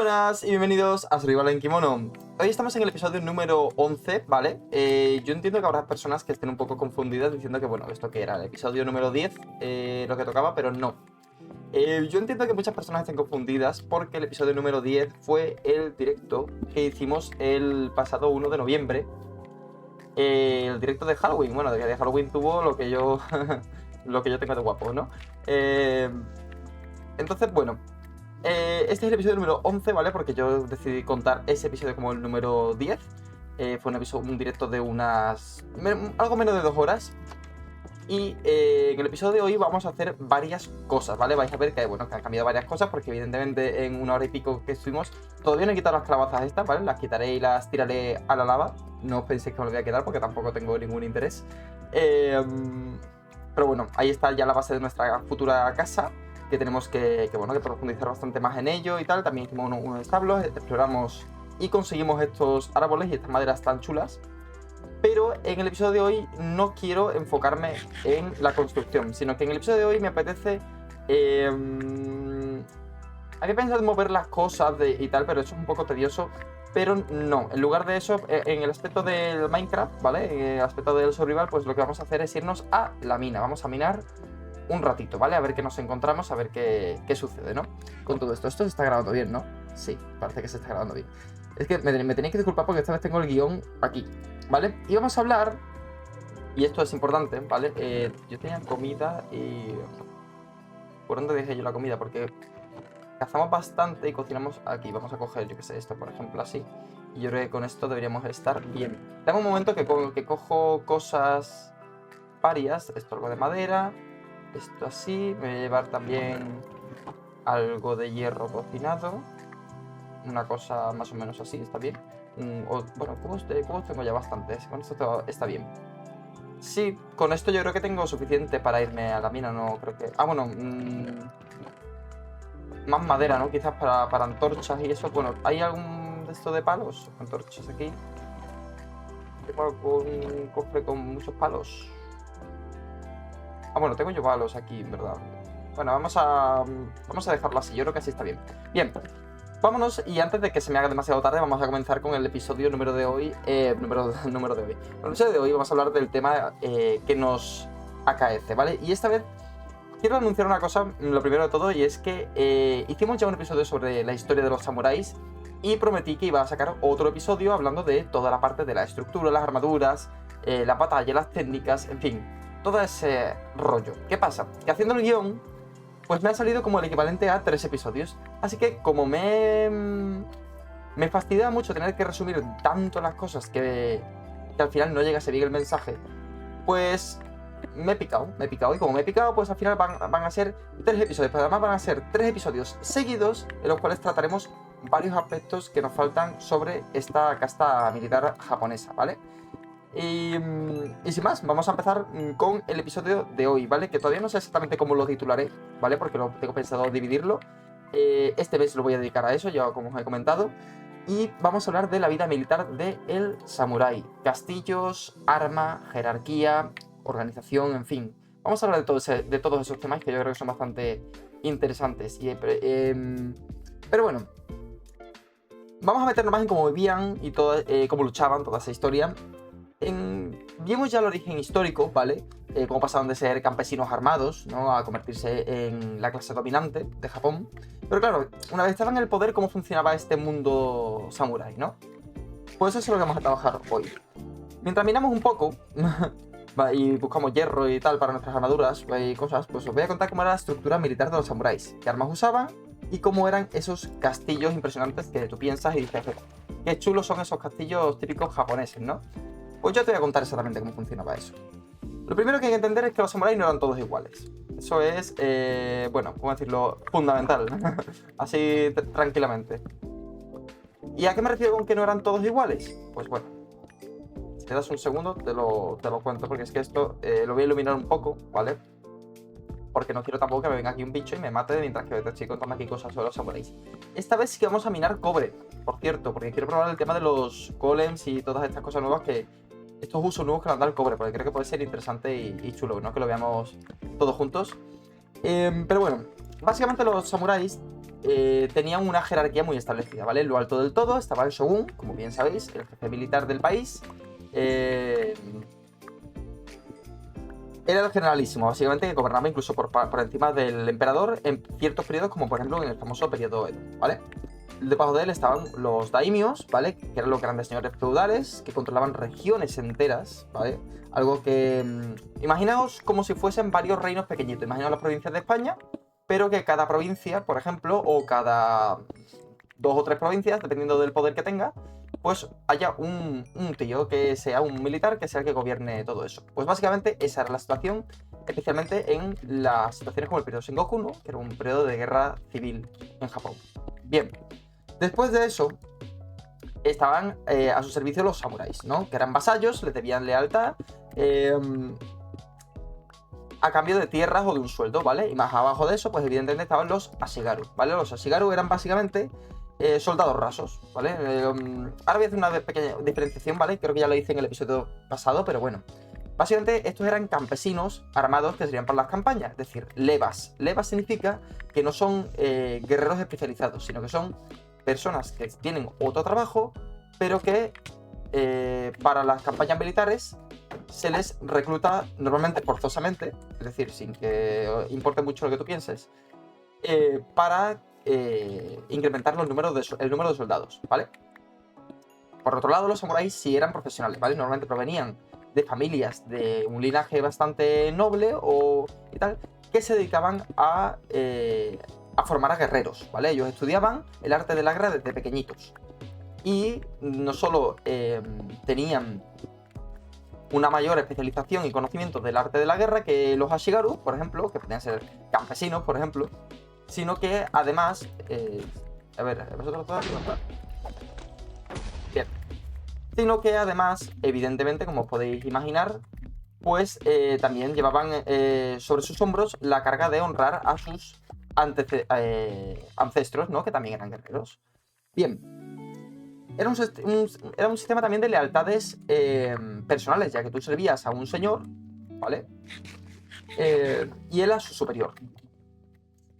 buenas y bienvenidos a Survival en Kimono. Hoy estamos en el episodio número 11, ¿vale? Yo entiendo que habrá personas que estén un poco confundidas diciendo que, bueno, esto que era el episodio número 10, lo que tocaba, pero no. Yo entiendo que muchas personas estén confundidas porque el episodio número 10 fue el directo que hicimos el pasado 1 de noviembre. El directo de Halloween. Bueno, de Halloween tuvo lo que yo lo que yo tengo de guapo, ¿no? Entonces, bueno, este es el episodio número 11, ¿vale? Porque yo decidí contar ese episodio como el número 10. Fue un directo de algo menos de 2 horas. Y en el episodio de hoy vamos a hacer varias cosas, ¿vale? Vais a ver que, bueno, que han cambiado varias cosas porque evidentemente en 1 hora y pico que estuvimos todavía no he quitado las calabazas estas, ¿vale? Las quitaré y las tiraré a la lava. No os penséis que me lo voy a quedar porque tampoco tengo ningún interés. Pero bueno, ahí está ya la base de nuestra futura casa, que tenemos que profundizar bastante más en ello y tal. También hicimos unos establos, exploramos y conseguimos estos árboles y estas maderas tan chulas. Pero en el episodio de hoy no quiero enfocarme en la construcción, sino que en el episodio de hoy me apetece... había pensado en mover las cosas y tal, pero eso es un poco tedioso. Pero no, en lugar de eso, en el aspecto del Minecraft, ¿vale? En el aspecto del survival, pues lo que vamos a hacer es irnos a la mina. Vamos a minar un ratito, ¿vale? A ver qué nos encontramos, a ver qué sucede, ¿no? Con todo esto. Esto se está grabando bien, ¿no? Sí, parece que se está grabando bien. Es que me tenéis que disculpar porque esta vez tengo el guión aquí, ¿vale? Y vamos a hablar, y esto es importante, ¿vale? Yo tenía comida y... ¿Por dónde dejé yo la comida? Porque cazamos bastante y cocinamos aquí. Vamos a coger, yo qué sé, esto por ejemplo así. Y yo creo que con esto deberíamos estar bien. Dame un momento que cojo cosas varias. Esto algo de madera. Esto así. Me voy a llevar también algo de hierro cocinado. Una cosa más o menos así, está bien. Bueno, cubos tengo ya bastantes. Con esto está bien. Sí, con esto yo creo que tengo suficiente para irme a la mina. No creo que... Ah, bueno. Más madera, ¿no? Quizás para antorchas y eso. Bueno, ¿hay algún de esto de palos? Antorchas aquí. Tengo algún cofre con muchos palos. Ah, bueno, tengo yo palos aquí, en verdad. Bueno, vamos a dejarlo así. Yo creo que así está bien. Bien, vámonos, y antes de que se me haga demasiado tarde, vamos a comenzar con el episodio número de hoy. Número de hoy. En el episodio de hoy vamos a hablar del tema que nos acaece, ¿vale? Y esta vez quiero anunciar una cosa, lo primero de todo, y es que hicimos ya un episodio sobre la historia de los samuráis y prometí que iba a sacar otro episodio hablando de toda la parte de la estructura, las armaduras, la batalla, las técnicas, en fin, todo ese rollo. ¿Qué pasa? Que haciendo el guión, pues me ha salido como el equivalente a 3 episodios. Así que como me fastidia mucho tener que resumir tanto las cosas que al final no llega a ser bien el mensaje, pues me he picado. Y como me he picado, pues al final van a ser 3 episodios. Pero además van a ser 3 episodios seguidos en los cuales trataremos varios aspectos que nos faltan sobre esta casta militar japonesa, ¿vale? Y sin más, vamos a empezar con el episodio de hoy, ¿vale? Que todavía no sé exactamente cómo lo titularé, ¿vale? Porque lo tengo pensado dividirlo. Este mes lo voy a dedicar a eso, ya como os he comentado. Y vamos a hablar de la vida militar del samurái. Castillos, arma, jerarquía, organización, en fin. Vamos a hablar de todos esos temas que yo creo que son bastante interesantes. Pero bueno, vamos a meternos más en cómo vivían y cómo luchaban, toda esa historia. Vimos ya el origen histórico, ¿vale? Cómo pasaron de ser campesinos armados, ¿no?, a convertirse en la clase dominante de Japón. Pero claro, una vez estaban en el poder, ¿cómo funcionaba este mundo samurái, no? Pues eso es lo que vamos a trabajar hoy. Mientras miramos un poco y buscamos hierro y tal para nuestras armaduras y cosas, pues os voy a contar cómo era la estructura militar de los samuráis, qué armas usaban y cómo eran esos castillos impresionantes que tú piensas y dices, qué chulos son esos castillos típicos japoneses, ¿no? Pues yo te voy a contar exactamente cómo funcionaba eso. Lo primero que hay que entender es que los samuráis no eran todos iguales. Eso es, bueno, ¿cómo decirlo? Fundamental. Así tranquilamente. ¿Y a qué me refiero con que no eran todos iguales? Pues bueno, si te das un segundo te lo cuento, porque es que esto lo voy a iluminar un poco, ¿vale? Porque no quiero tampoco que me venga aquí un bicho y me mate mientras que te estoy contando aquí cosas sobre los samuráis. Esta vez sí que vamos a minar cobre, por cierto, porque quiero probar el tema de los golems y todas estas cosas nuevas estos usos nuevos que nos da el cobre, porque creo que puede ser interesante y chulo, ¿no? Que lo veamos todos juntos. Pero bueno, básicamente los samuráis tenían una jerarquía muy establecida, ¿vale? En lo alto del todo estaba el shogun, como bien sabéis, el jefe militar del país. Era el generalísimo, básicamente, que gobernaba incluso por encima del emperador en ciertos periodos, como por ejemplo en el famoso periodo Edo, ¿vale? Debajo de él estaban los daimios, ¿vale? Que eran los grandes señores feudales que controlaban regiones enteras, ¿vale? Algo que... imaginaos como si fuesen varios reinos pequeñitos. Imaginaos las provincias de España, pero que cada provincia, por ejemplo, o cada 2 o 3 provincias, dependiendo del poder que tenga, pues haya un tío que sea un militar que sea el que gobierne todo eso. Pues básicamente esa era la situación, especialmente en las situaciones como el periodo Sengoku, ¿no? Que era un periodo de guerra civil en Japón. Bien, después de eso estaban a su servicio los samuráis, ¿no? Que eran vasallos, les debían lealtad a cambio de tierras o de un sueldo, ¿vale? Y más abajo de eso, pues evidentemente estaban los ashigaru, ¿vale? Los ashigaru eran básicamente soldados rasos, ¿vale? Ahora voy a hacer una pequeña diferenciación, ¿vale? Creo que ya lo hice en el episodio pasado, pero bueno. Básicamente estos eran campesinos armados que serían para las campañas, es decir, levas. Levas significa que no son guerreros especializados, sino que son personas que tienen otro trabajo, pero que para las campañas militares se les recluta normalmente forzosamente, es decir, sin que importe mucho lo que tú pienses, para incrementar el número de soldados, ¿vale? Por otro lado, los samuráis sí eran profesionales, ¿vale? Normalmente provenían de familias de un linaje bastante noble y tal, que se dedicaban a formar a guerreros, ¿vale? Ellos estudiaban el arte de la guerra desde pequeñitos. Y no solo tenían una mayor especialización y conocimiento del arte de la guerra que los ashigaru, por ejemplo, que podían ser campesinos, por ejemplo, sino que además... a ver, ¿vosotros todos? Bien. Sino que además, evidentemente, como os podéis imaginar, pues también llevaban sobre sus hombros la carga de honrar a sus ancestros, ¿no? Que también eran guerreros. Bien. Era un sistema también de lealtades personales, ya que tú servías a un señor, ¿vale? Y él a su superior.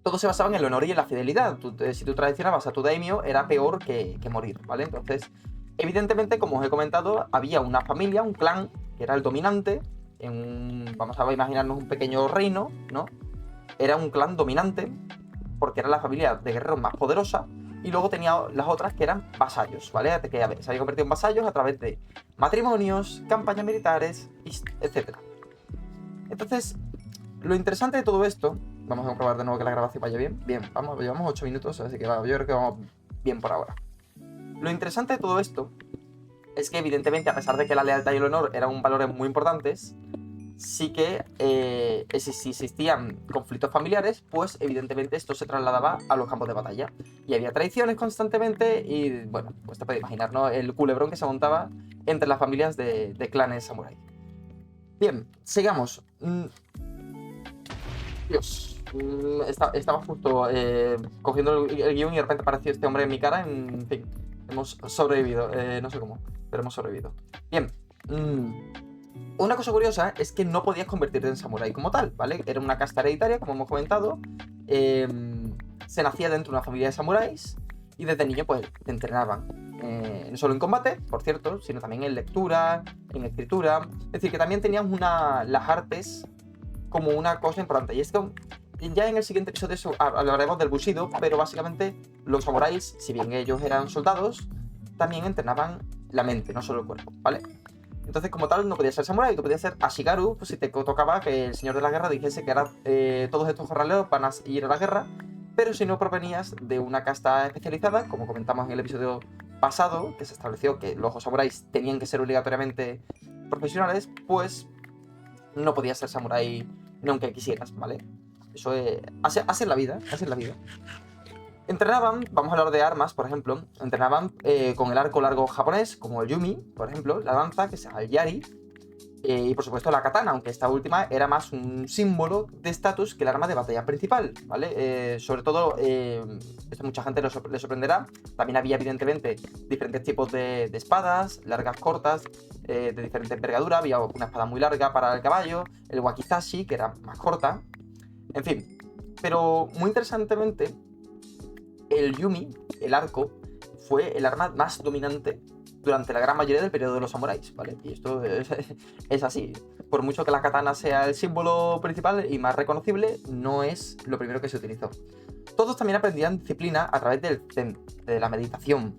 Todo se basaba en el honor y en la fidelidad. Si tú traicionabas a tu daimyo, era peor que morir, ¿vale? Entonces, evidentemente, como os he comentado, había una familia, un clan, que era el dominante, vamos a imaginarnos un pequeño reino, ¿no? Era un clan dominante, porque era la familia de guerreros más poderosa, y luego tenía las otras que eran vasallos, ¿vale? Que se había convertido en vasallos a través de matrimonios, campañas militares, etc. Entonces, lo interesante de todo esto, vamos a comprobar de nuevo que la grabación vaya bien. Bien, vamos, llevamos 8 minutos, así que yo creo que vamos bien por ahora. Lo interesante de todo esto es que evidentemente, a pesar de que la lealtad y el honor eran valores muy importantes, sí que si existían conflictos familiares, pues evidentemente esto se trasladaba a los campos de batalla. Y había traiciones constantemente y, bueno, pues te puedes imaginar, ¿no? El culebrón que se montaba entre las familias de clanes samurái. Bien, sigamos. Dios, estaba justo cogiendo el guión y de repente apareció este hombre en mi cara. En fin, hemos sobrevivido. No sé cómo, pero hemos sobrevivido. Bien. Una cosa curiosa es que no podías convertirte en samurái como tal, ¿vale? Era una casta hereditaria, como hemos comentado. Se nacía dentro de una familia de samuráis y desde niño pues te entrenaban. No solo en combate, por cierto, sino también en lectura, en escritura. Es decir, que también tenías las artes como una cosa importante. Y es que ya en el siguiente episodio hablaremos del Bushido, pero básicamente los samuráis, si bien ellos eran soldados, también entrenaban la mente, no solo el cuerpo, ¿vale? Entonces, como tal, no podías ser samurái, tú podías ser ashigaru, pues si te tocaba que el señor de la guerra dijese que todos estos jornaleros van a ir a la guerra, pero si no provenías de una casta especializada, como comentamos en el episodio pasado, que se estableció que los samuráis tenían que ser obligatoriamente profesionales, pues no podías ser samurái ni aunque quisieras, ¿vale? Eso es... Así es la vida, así es la vida. Entrenaban, vamos a hablar de armas, por ejemplo, entrenaban con el arco largo japonés, como el yumi, por ejemplo, la lanza, que es el yari, y por supuesto la katana, aunque esta última era más un símbolo de estatus que el arma de batalla principal, ¿vale? Sobre todo, esto mucha gente le sorprenderá, también había evidentemente diferentes tipos de espadas, largas, cortas, de diferente envergadura, había una espada muy larga para el caballo, el wakizashi, que era más corta, en fin. Pero muy interesantemente, el yumi, el arco, fue el arma más dominante durante la gran mayoría del periodo de los samuráis, ¿vale? Y esto es así. Por mucho que la katana sea el símbolo principal y más reconocible, no es lo primero que se utilizó. Todos también aprendían disciplina a través del zen, de la meditación,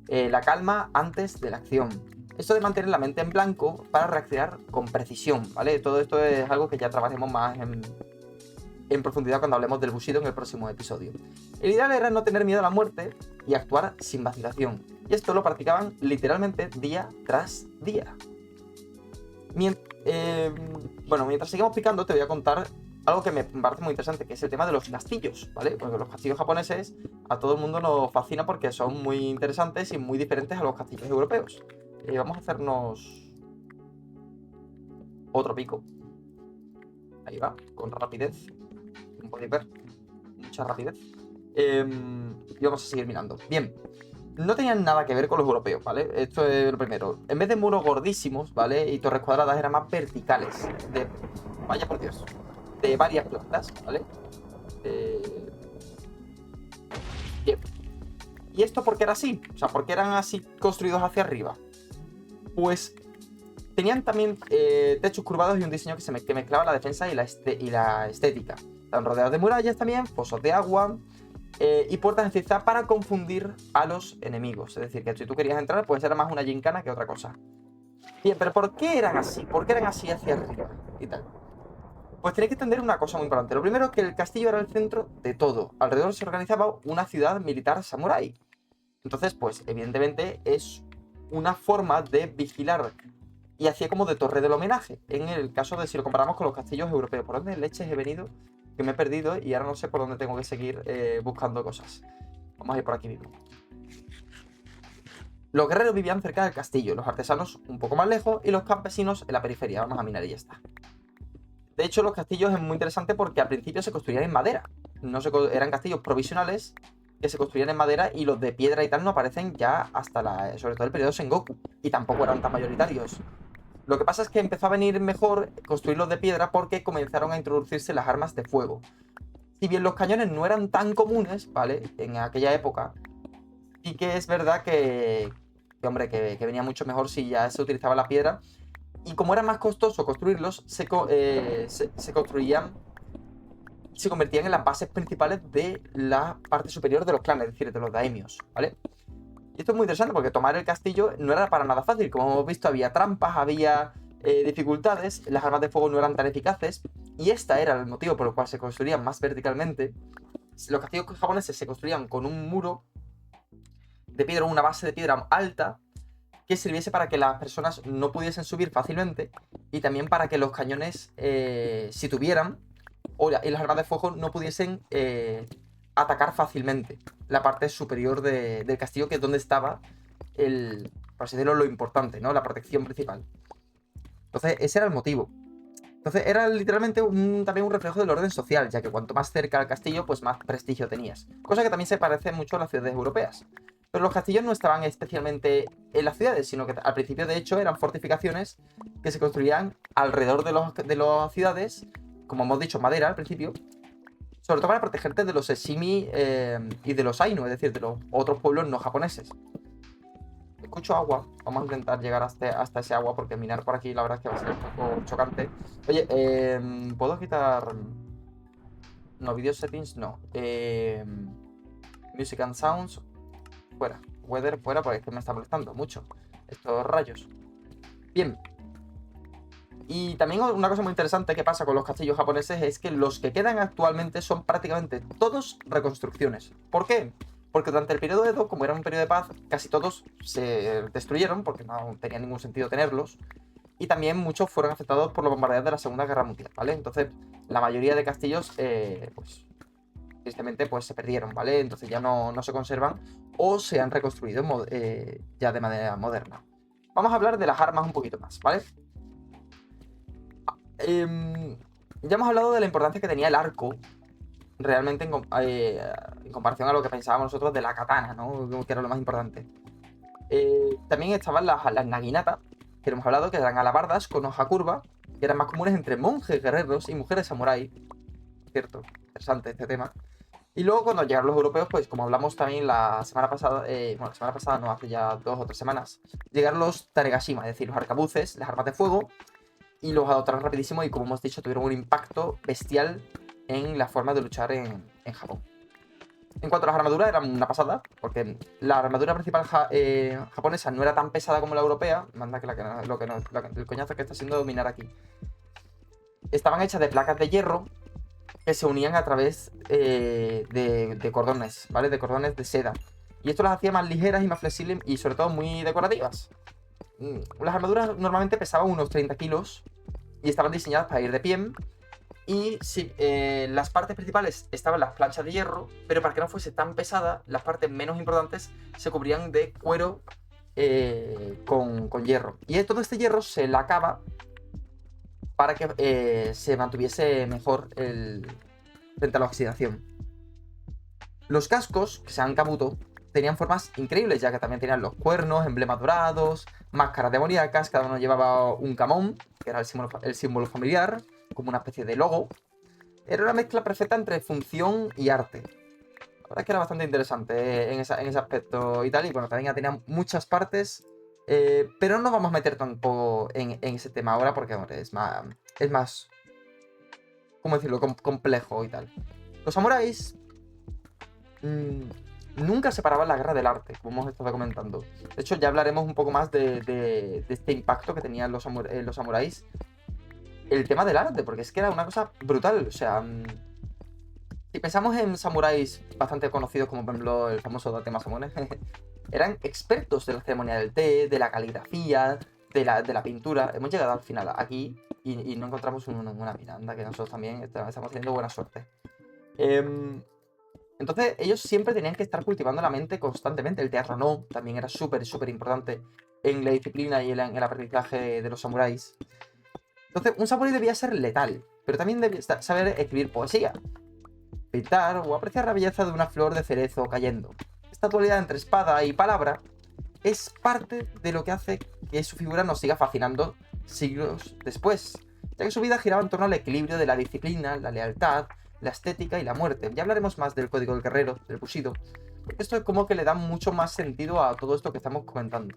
la calma antes de la acción. Esto de mantener la mente en blanco para reaccionar con precisión, ¿vale? Todo esto es algo que ya trabajaremos más en profundidad cuando hablemos del Bushido en el próximo episodio. El ideal era no tener miedo a la muerte y actuar sin vacilación. Y esto lo practicaban literalmente día tras día. Bueno, mientras seguimos picando te voy a contar algo que me parece muy interesante, que es el tema de los castillos, ¿vale? Porque los castillos japoneses a todo el mundo nos fascina porque son muy interesantes y muy diferentes a los castillos europeos. Vamos a hacernos otro pico. Ahí va, con rapidez. Como podéis ver, mucha rapidez. Y vamos a seguir mirando. Bien, no tenían nada que ver con los europeos, ¿vale? Esto es lo primero. En vez de muros gordísimos, ¿vale? Y torres cuadradas eran más verticales. Vaya por Dios. De varias plantas, ¿vale? Bien. ¿Y esto por qué era así? O sea, ¿por qué eran así construidos hacia arriba? Pues tenían también techos curvados y un diseño que mezclaba la defensa y la estética. Estaban rodeados de murallas también, fosos de agua y puertas de zigzag para confundir a los enemigos. Es decir, que si tú querías entrar, pues era más una gincana que otra cosa. Bien, pero ¿por qué eran así? ¿Por qué eran así hacia arriba? Y tal. Pues tenéis que entender una cosa muy importante. Lo primero es que el castillo era el centro de todo. Alrededor se organizaba una ciudad militar samurái. Entonces, pues, evidentemente es una forma de vigilar y hacía como de torre del homenaje. En el caso de si lo comparamos con los castillos europeos. ¿Por dónde leches he venido? Que me he perdido y ahora no sé por dónde tengo que seguir buscando cosas. Vamos a ir por aquí mismo. Los guerreros vivían cerca del castillo, los artesanos un poco más lejos y los campesinos en la periferia. Vamos a minar y ya está. De hecho, los castillos es muy interesante porque al principio se construían en madera. Eran castillos provisionales que se construían en madera y los de piedra y tal no aparecen ya hasta sobre todo el periodo Sengoku. Y tampoco eran tan mayoritarios. Lo que pasa es que empezó a venir mejor construirlos de piedra porque comenzaron a introducirse las armas de fuego. Si bien los cañones no eran tan comunes, ¿vale? En aquella época, sí que es verdad hombre, que venía mucho mejor si ya se utilizaba la piedra. Y como era más costoso construirlos, se construían y se convertían en las bases principales de la parte superior de los clanes, es decir, de los daimios, ¿vale? Y esto es muy interesante porque tomar el castillo no era para nada fácil. Como hemos visto, había trampas, había dificultades, las armas de fuego no eran tan eficaces, y este era el motivo por el cual se construían más verticalmente. Los castillos japoneses se construían con un muro de piedra, una base de piedra alta, que sirviese para que las personas no pudiesen subir fácilmente y también para que los cañones, si tuvieran, y las armas de fuego no pudiesen atacar fácilmente la parte superior del castillo, que es donde estaba por así decirlo, lo importante, ¿no? La protección principal. Entonces, ese era el motivo. Entonces, era literalmente también un reflejo del orden social, ya que cuanto más cerca al castillo, pues más prestigio tenías. Cosa que también se parece mucho a las ciudades europeas. Pero los castillos no estaban especialmente en las ciudades, sino que al principio, de hecho, eran fortificaciones que se construían alrededor de las ciudades, como hemos dicho, madera al principio, sobre todo para protegerte de los Eshimi y de los Ainu, es decir, de los otros pueblos no japoneses. Escucho agua, vamos a intentar llegar hasta ese agua, porque minar por aquí la verdad es que va a ser un poco chocante. Oye, ¿puedo quitar...? No, video settings no. Music and sounds, fuera. Weather, fuera, porque es que me está molestando mucho estos rayos. Bien. Y también una cosa muy interesante que pasa con los castillos japoneses es que los que quedan actualmente son prácticamente todos reconstrucciones. ¿Por qué? Porque durante el periodo Edo, como era un periodo de paz, casi todos se destruyeron porque no tenía ningún sentido tenerlos. Y también muchos fueron afectados por los bombardeos de la Segunda Guerra Mundial, ¿vale? Entonces, la mayoría de castillos, pues, tristemente, pues se perdieron, ¿vale? Entonces ya no se conservan o se han reconstruido ya de manera moderna. Vamos a hablar de las armas un poquito más, ¿vale? Ya hemos hablado de la importancia que tenía el arco realmente en comparación a lo que pensábamos nosotros de la katana, ¿no? Que era lo más importante. También estaban las naginata, que hemos hablado, que eran alabardas con hoja curva, que eran más comunes entre monjes, guerreros y mujeres samurái. Cierto, interesante este tema. Y luego cuando llegaron los europeos, pues como hablamos también la semana pasada, bueno, la semana pasada no, hace ya 2 o 3 semanas, llegaron los Taregashima, es decir, los arcabuces, las armas de fuego, y los adoptaron rapidísimo y como hemos dicho, tuvieron un impacto bestial en la forma de luchar en Japón. En cuanto a las armaduras, eran una pasada, porque la armadura principal japonesa no era tan pesada como la europea, manda que el coñazo que está siendo dominar aquí. Estaban hechas de placas de hierro que se unían a través de cordones, ¿vale? De cordones de seda. Y esto las hacía más ligeras y más flexibles y sobre todo muy decorativas. Las armaduras normalmente pesaban unos 30 kilos y estaban diseñadas para ir de pie. Y sí, las partes principales estaban las planchas de hierro, pero para que no fuese tan pesada, las partes menos importantes se cubrían de cuero con hierro. Y todo este hierro se lacaba para que se mantuviese mejor frente a la oxidación. Los cascos, que se llaman kabuto, tenían formas increíbles, ya que también tenían los cuernos, emblemas dorados, máscaras demoníacas, cada uno llevaba un kamon, que era el símbolo familiar, como una especie de logo. Era una mezcla perfecta entre función y arte. La verdad es que era bastante interesante en ese aspecto y tal. Y bueno, también tenía muchas partes. Pero no vamos a meter tampoco en ese tema ahora porque, hombre, es más, ¿cómo decirlo? Complejo y tal. Los samuráis nunca separaban la guerra del arte, como hemos estado comentando. De hecho, ya hablaremos un poco más de este impacto que tenían los samuráis. El tema del arte, porque es que era una cosa brutal. O sea, si pensamos en samuráis bastante conocidos, como por ejemplo el famoso Date Masamune, eran expertos de la ceremonia del té, de la caligrafía, de la pintura. Hemos llegado al final aquí y no encontramos una Miranda, que nosotros también estamos teniendo buena suerte. Entonces ellos siempre tenían que estar cultivando la mente constantemente. El teatro no, también era súper, súper importante en la disciplina y en el aprendizaje de los samuráis. Entonces un samurái debía ser letal, pero también debía saber escribir poesía, pintar o apreciar la belleza de una flor de cerezo cayendo. Esta dualidad entre espada y palabra es parte de lo que hace que su figura nos siga fascinando siglos después, ya que su vida giraba en torno al equilibrio de la disciplina, la lealtad, la estética y la muerte. Ya hablaremos más del código del guerrero, del Bushido, porque esto es como que le da mucho más sentido a todo esto que estamos comentando.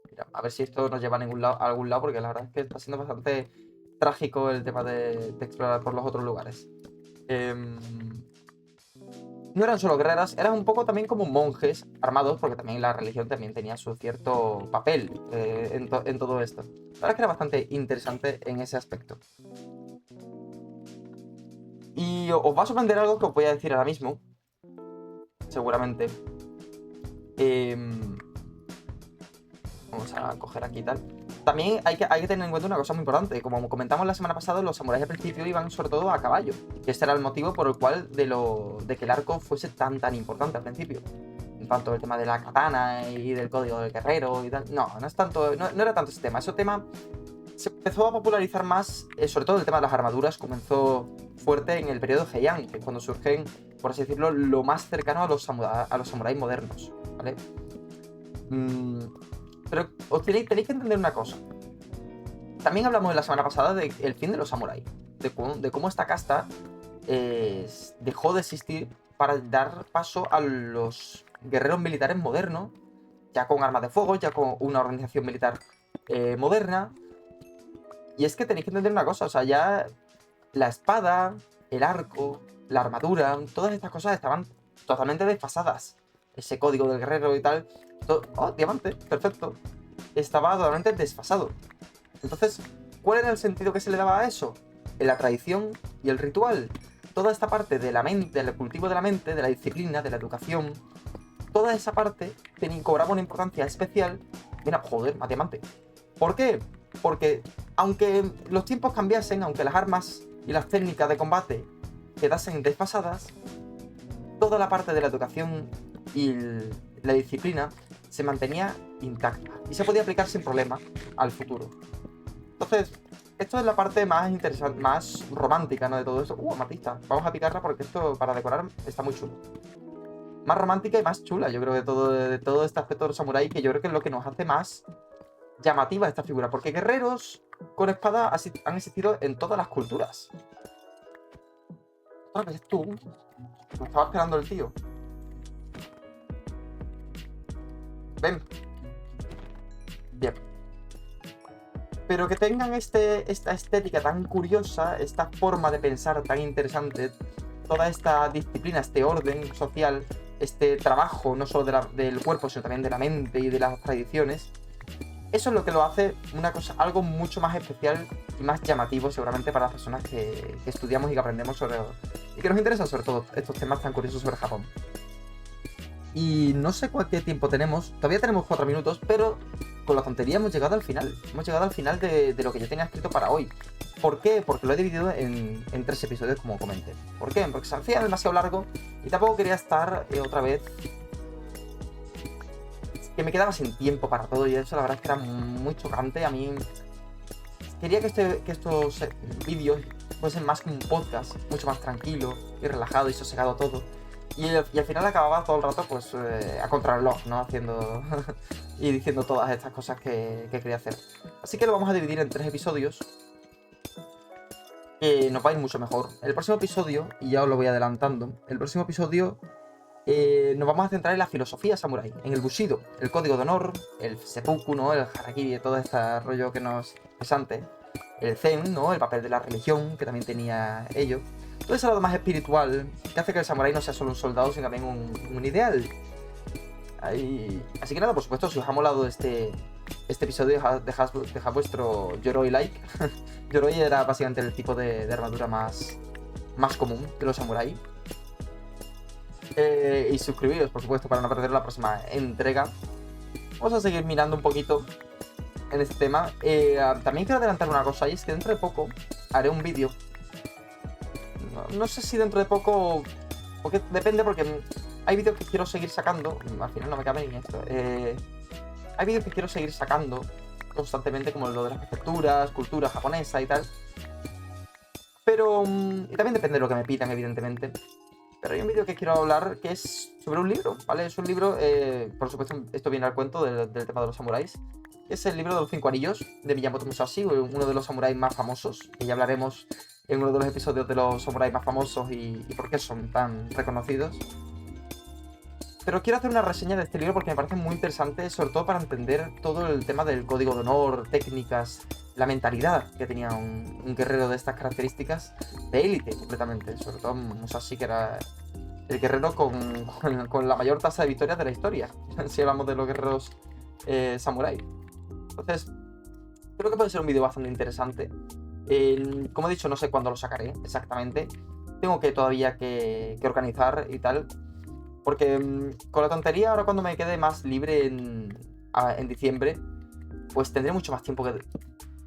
Mira, a ver si esto nos lleva a algún lado, porque la verdad es que está siendo bastante trágico el tema de explorar por los otros lugares. No eran solo guerreras, eran un poco también como monjes armados, porque también la religión también tenía su cierto papel en todo esto. La verdad es que era bastante interesante en ese aspecto. Y os va a sorprender algo que os voy a decir ahora mismo, seguramente. Vamos a coger aquí tal. También hay que tener en cuenta una cosa muy importante. Como comentamos la semana pasada, los samuráis al principio iban sobre todo a caballo. Y este era el motivo por el cual de que el arco fuese tan importante al principio. En cuanto al tema de la katana y del código del guerrero y tal. No es tanto, no era tanto ese tema. Ese tema se empezó a popularizar más, sobre todo el tema de las armaduras comenzó fuerte en el periodo Heian, que es cuando surgen, por así decirlo, lo más cercano a los samuráis modernos, ¿vale? Pero tenéis que entender una cosa. También hablamos la semana pasada del fin de los samuráis, de cómo esta casta dejó de existir para dar paso a los guerreros militares modernos, ya con armas de fuego, ya con una organización militar moderna. Y es que tenéis que entender una cosa, o sea, ya la espada, el arco, la armadura, todas estas cosas estaban totalmente desfasadas. Ese código del guerrero y tal. Oh, diamante, perfecto. Estaba totalmente desfasado. Entonces, ¿cuál era el sentido que se le daba a eso? En la tradición y el ritual. Toda esta parte de la mente, del cultivo de la mente, de la disciplina, de la educación, toda esa parte cobraba una importancia especial. Mira, joder, más diamante. ¿Por qué? Porque aunque los tiempos cambiasen, aunque las armas y las técnicas de combate quedasen desfasadas, toda la parte de la educación y la disciplina se mantenía intacta y se podía aplicar sin problema al futuro. Entonces, esto es la parte más interesante, más romántica, ¿no? De todo esto. Amatista. Vamos a picarla porque esto para decorar está muy chulo. Más romántica y más chula, yo creo, de todo este aspecto de los samuráis, que yo creo que es lo que nos hace más llamativa esta figura, porque guerreros con espada han existido en todas las culturas. ¿Otra vez tú? Me estaba esperando el tío. Ven. Bien. Pero que tengan esta estética tan curiosa, esta forma de pensar tan interesante, toda esta disciplina, este orden social, este trabajo, no solo del cuerpo, sino también de la mente y de las tradiciones, eso es lo que lo hace una cosa, algo mucho más especial y más llamativo seguramente para las personas que estudiamos y que aprendemos sobre... y que nos interesan sobre todo estos temas tan curiosos sobre Japón. Y no sé qué tiempo tenemos, todavía tenemos 4 minutos, pero con la tontería hemos llegado al final. Hemos llegado al final de lo que yo tenía escrito para hoy. ¿Por qué? Porque lo he dividido en 3 episodios, como comenté. ¿Por qué? Porque se hacía demasiado largo y tampoco quería estar otra vez... que me quedaba sin tiempo para todo y eso la verdad es que era muy chocante. A mí quería que estos vídeos fuesen más como un podcast, mucho más tranquilo y relajado y sosegado todo. Y al final acababa todo el rato pues a contrarreloj, ¿no? Haciendo y diciendo todas estas cosas que quería hacer. Así que lo vamos a dividir en 3 episodios. Que nos va a ir mucho mejor. El próximo episodio, y ya os lo voy adelantando, el próximo episodio nos vamos a centrar en la filosofía samurái, en el Bushido, el código de honor, el seppuku, ¿no? El harakiri, todo este rollo que nos pesante. El zen, ¿no? El papel de la religión, que también tenía ello. Todo ese lado más espiritual, que hace que el samurái no sea solo un soldado, sino también un ideal. Así que nada, por supuesto, si os ha molado este episodio, dejad vuestro Yoroi like. Yoroi era básicamente el tipo de armadura más común que los samuráis. Y suscribiros, por supuesto, para no perder la próxima entrega. Vamos a seguir mirando un poquito en este tema. También quiero adelantar una cosa, y es que dentro de poco haré un vídeo. No sé si dentro de poco... porque depende, porque hay vídeos que quiero seguir sacando. Al final no me cabe ni esto. Hay vídeos que quiero seguir sacando constantemente, como lo de las prefecturas, cultura japonesa y tal. Pero... y también depende de lo que me pidan, evidentemente. Pero hay un vídeo que quiero hablar que es sobre un libro, ¿vale? Es un libro, por supuesto, esto viene al cuento del tema de los samuráis. Es el libro de los 5 anillos de Miyamoto Musashi, uno de los samuráis más famosos. Y ya hablaremos en uno de los episodios de los samuráis más famosos y por qué son tan reconocidos. Pero quiero hacer una reseña de este libro porque me parece muy interesante, sobre todo para entender todo el tema del código de honor, técnicas, la mentalidad que tenía un guerrero de estas características de élite completamente. Sobre todo Musashi, que era el guerrero con la mayor tasa de victorias de la historia, si hablamos de los guerreros samurái. Entonces, creo que puede ser un vídeo bastante interesante. Como he dicho, no sé cuándo lo sacaré exactamente. Tengo que todavía que organizar y tal. Porque con la tontería, ahora cuando me quede más libre en diciembre, pues tendré mucho más tiempo que...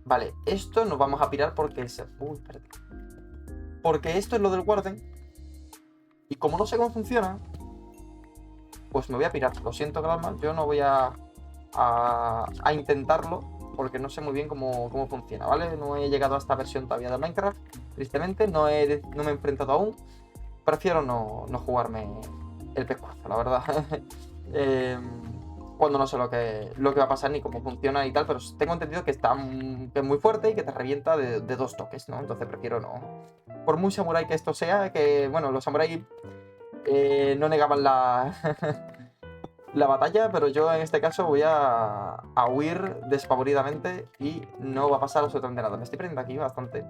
Vale, esto nos vamos a pirar porque es... espérate. Porque esto es lo del Warden. Y como no sé cómo funciona, pues me voy a pirar. Lo siento, Gladman, yo no voy a intentarlo porque no sé muy bien cómo funciona, ¿vale? No he llegado a esta versión todavía de Minecraft, tristemente, no me he enfrentado aún. Prefiero no jugarme el pescuezo, la verdad. Cuando no sé lo que va a pasar ni cómo funciona y tal, pero tengo entendido que es muy fuerte y que te revienta de 2 toques, ¿no? Entonces prefiero no. Por muy samurái que esto sea, que bueno, los samuráis no negaban la la batalla, pero yo en este caso voy a huir despavoridamente y no va a pasar absolutamente nada. Me estoy perdiendo aquí bastante.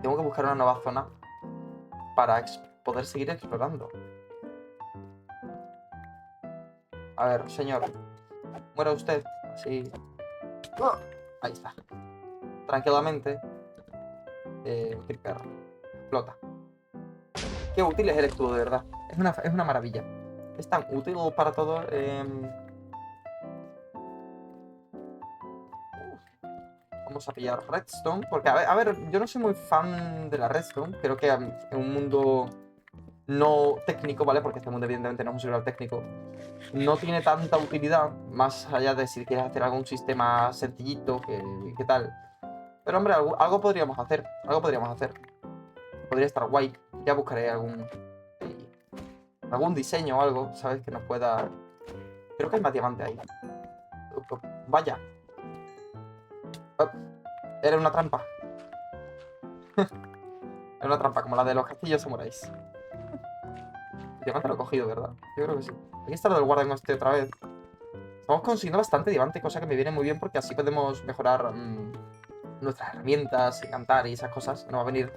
Tengo que buscar una nueva zona para poder seguir explorando. A ver, señor, muera usted, así. Ahí está. Tranquilamente. Clicker. Explota. Qué útil es el escudo, de verdad. Es una maravilla. Es tan útil para todo. Vamos a pillar Redstone. Porque, a ver, yo no soy muy fan de la Redstone. Creo que en un mundo no técnico, ¿vale? Porque este mundo evidentemente no es un servidor técnico. No tiene tanta utilidad, más allá de si quieres hacer algún sistema sencillito, que tal. Pero hombre, algo podríamos hacer. Algo podríamos hacer. Podría estar guay. Ya buscaré algún diseño o algo, ¿sabes? Que nos pueda... Creo que hay más diamante ahí. Vaya. Era una trampa. Es una trampa, como la de los castillos samuráis. El diamante lo he cogido, ¿verdad? Yo creo que sí. Aquí está lo del guardián este otra vez. Estamos consiguiendo bastante diamante, cosa que me viene muy bien porque así podemos mejorar nuestras herramientas, encantar y esas cosas. Nos va a venir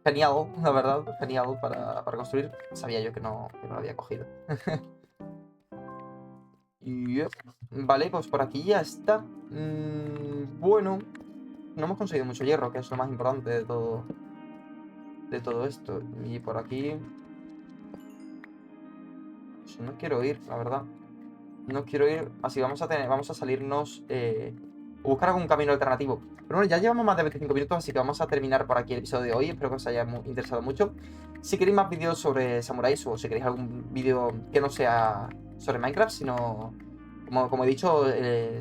genial, la verdad, genial para construir. Sabía yo que no lo había cogido. Yep. Vale, pues por aquí ya está. Bueno, no hemos conseguido mucho hierro, que es lo más importante de todo esto. Y por aquí... pues no quiero ir, la verdad. No quiero ir, así vamos a salirnos o buscar algún camino alternativo. Pero bueno, ya llevamos más de 25 minutos, así que vamos a terminar por aquí el episodio de hoy. Espero que os haya interesado mucho. Si queréis más vídeos sobre samuráis o si queréis algún vídeo que no sea sobre Minecraft, sino, como he dicho,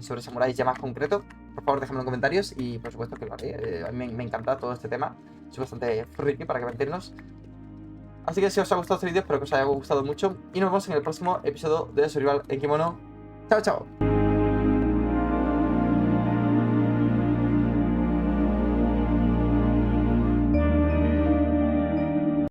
sobre samuráis ya más concreto, por favor dejadme en los comentarios y por supuesto que lo haré. A mí me encanta todo este tema. Soy bastante friki para que mentirnos. Así que si os ha gustado este vídeo, espero que os haya gustado mucho. Y nos vemos en el próximo episodio de Survival en Kimono. ¡Chao, chao!